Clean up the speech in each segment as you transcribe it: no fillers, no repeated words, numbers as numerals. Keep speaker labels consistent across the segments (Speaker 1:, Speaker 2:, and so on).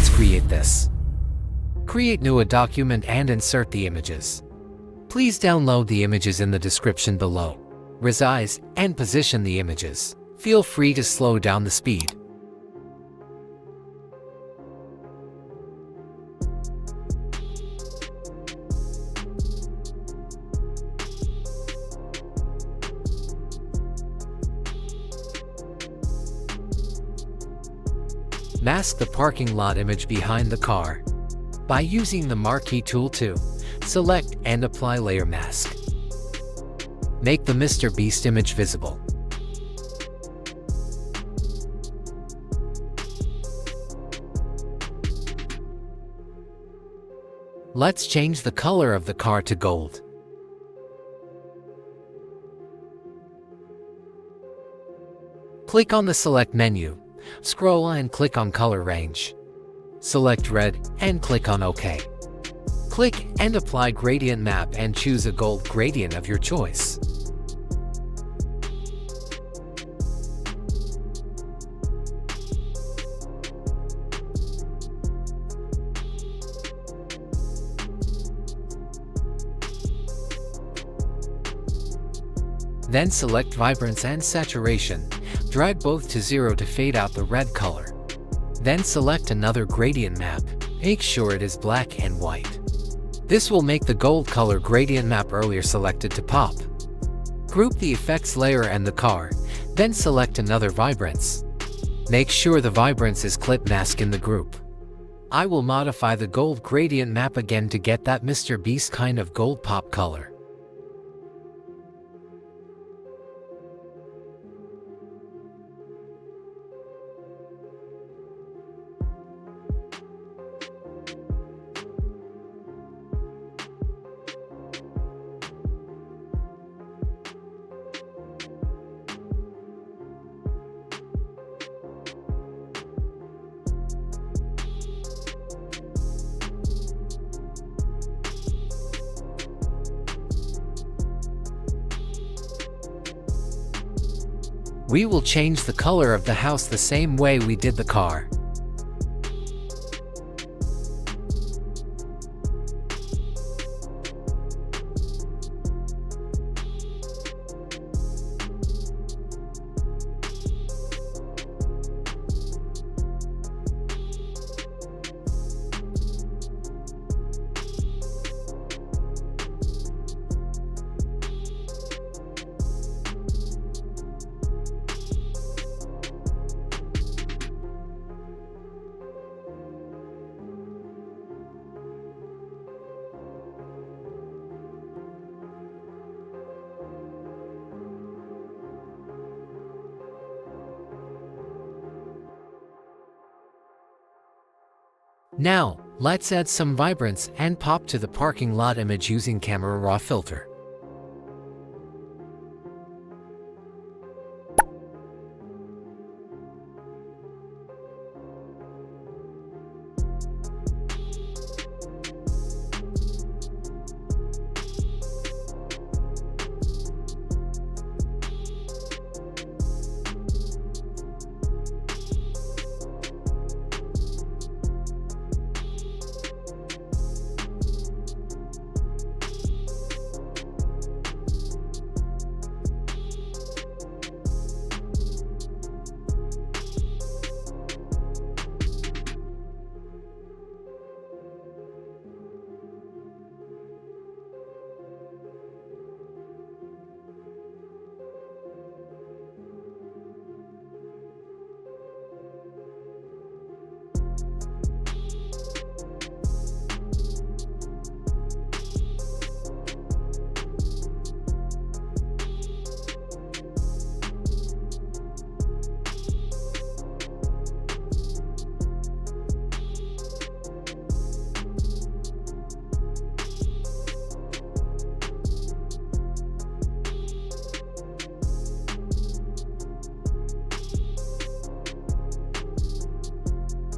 Speaker 1: let's create this. Create new document and insert the images. Please download the images in the description below. Resize and position the images. Feel free to slow down the speed. Mask the parking lot image behind the car. By using the Marquee tool to select and apply layer mask. Make the MrBeast image visible. Let's change the color of the car to gold. Click on the Select menu. Scroll and click on Color Range. Select red and click on OK. Click and apply Gradient Map and choose a gold gradient of your choice. Then select Vibrance and Saturation. Drag both to 0 to fade out the red color. Then select another gradient map. Make sure it is black and white. This will make the gold color gradient map earlier selected to pop. Group the effects layer and the car, then select another vibrance. Make sure the vibrance is clip mask in the group. I will modify the gold gradient map again to get that MrBeast kind of gold pop color. We will change the color of the house the same way we did the car. Now, let's add some vibrance and pop to the parking lot image using Camera Raw filter.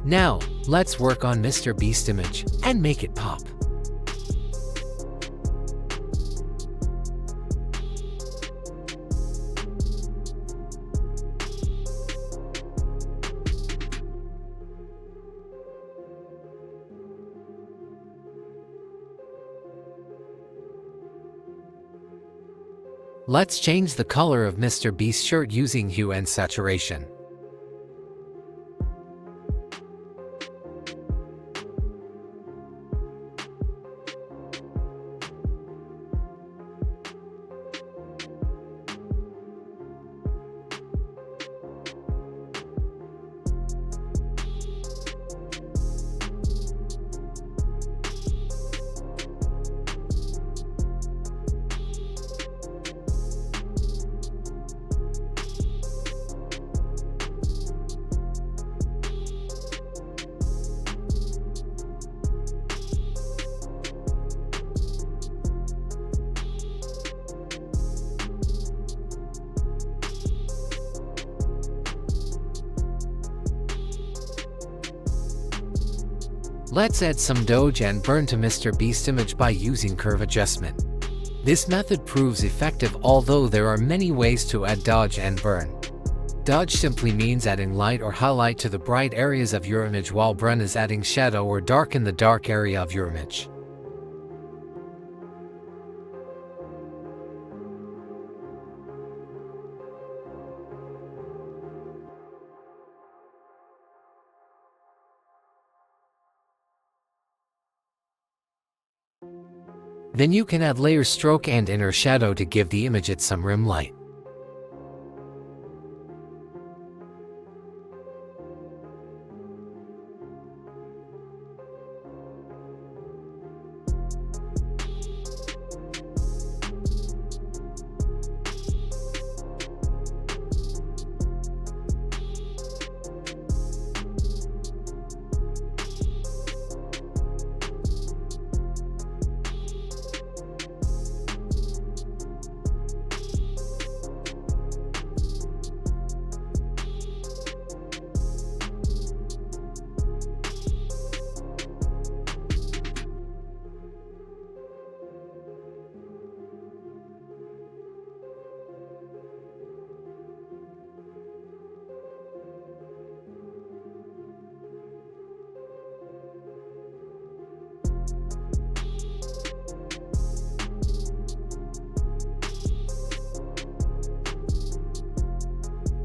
Speaker 1: Now, let's work on MrBeast image and make it pop. Let's change the color of MrBeast's shirt using hue and saturation. Let's add some dodge and burn to MrBeast image by using curve adjustment. This method proves effective, although there are many ways to add dodge and burn. Dodge simply means adding light or highlight to the bright areas of your image, while burn is adding shadow or dark in the dark area of your image. Then you can add layer stroke and inner shadow to give the image some rim light.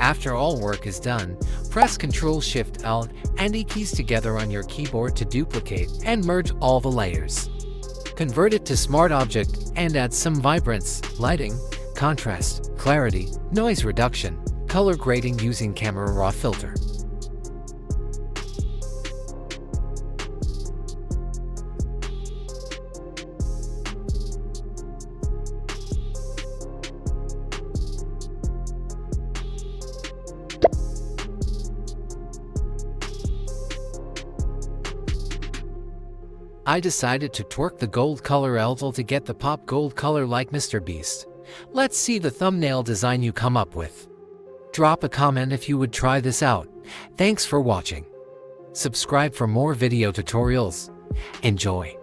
Speaker 1: After all work is done, press Ctrl-Shift-Alt and E keys together on your keyboard to duplicate and merge all the layers. Convert it to Smart Object and add some vibrance, lighting, contrast, clarity, noise reduction, color grading using Camera Raw filter. I decided to torque the gold color element to get the pop gold color like MrBeast. Let's see the thumbnail design you come up with. Drop a comment if you would try this out. Thanks for watching. Subscribe for more video tutorials. Enjoy.